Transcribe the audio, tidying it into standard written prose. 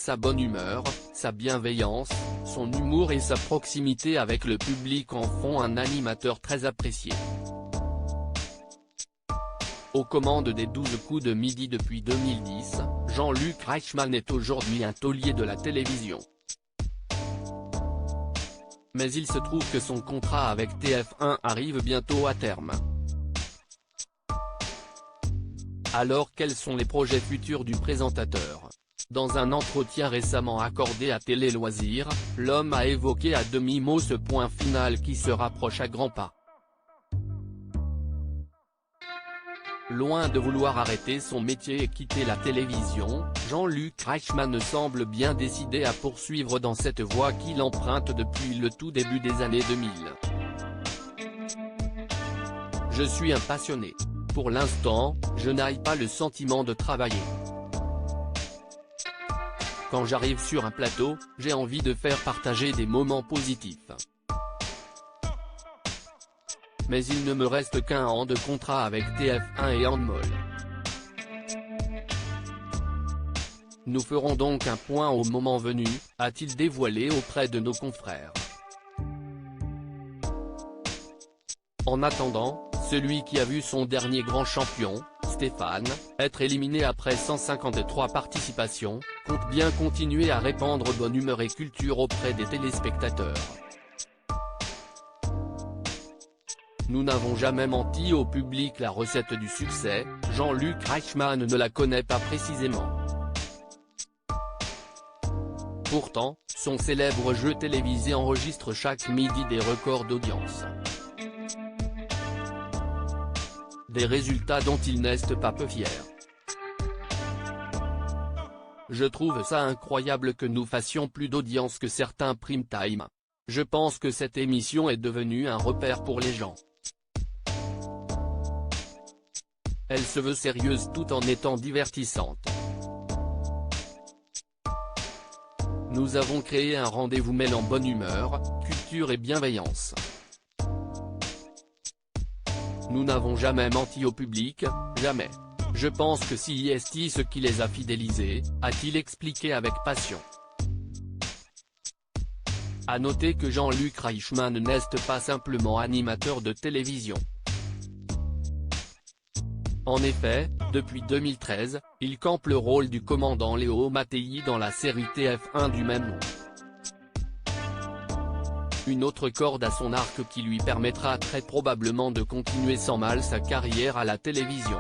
Sa bonne humeur, sa bienveillance, son humour et sa proximité avec le public en font un animateur très apprécié. Aux commandes des 12 coups de midi depuis 2010, Jean-Luc Reichmann est aujourd'hui un taulier de la télévision. Mais il se trouve que son contrat avec TF1 arrive bientôt à terme. Alors quels sont les projets futurs du présentateur ? Dans un entretien récemment accordé à Télé Loisirs, l'homme a évoqué à demi-mot ce point final qui se rapproche à grands pas. Loin de vouloir arrêter son métier et quitter la télévision, Jean-Luc Reichmann semble bien décidé à poursuivre dans cette voie qu'il emprunte depuis le tout début des années 2000. Je suis un passionné. Pour l'instant, je n'ai pas le sentiment de travailler. Quand j'arrive sur un plateau, j'ai envie de faire partager des moments positifs. Mais il ne me reste qu'un an de contrat avec TF1 et Endemol. Nous ferons donc un point au moment venu, a-t-il dévoilé auprès de nos confrères. En attendant, celui qui a vu son dernier grand champion, Stéphane, être éliminé après 153 participations, compte bien continuer à répandre bonne humeur et culture auprès des téléspectateurs. Nous n'avons jamais menti au public. La recette du succès, Jean-Luc Reichmann ne la connaît pas précisément. Pourtant, son célèbre jeu télévisé enregistre chaque midi des records d'audience. Des résultats dont il n'est pas peu fier. Je trouve ça incroyable que nous fassions plus d'audience que certains prime time. Je pense que cette émission est devenue un repère pour les gens. Elle se veut sérieuse tout en étant divertissante. Nous avons créé un rendez-vous mêlant bonne humeur, culture et bienveillance. Nous n'avons jamais menti au public, jamais. Je pense que c'est ce qui les a fidélisés, a-t-il expliqué avec passion. À noter que Jean-Luc Reichmann n'est pas simplement animateur de télévision. En effet, depuis 2013, il campe le rôle du commandant Léo Mattei dans la série TF1 du même nom. Une autre corde à son arc qui lui permettra très probablement de continuer sans mal sa carrière à la télévision.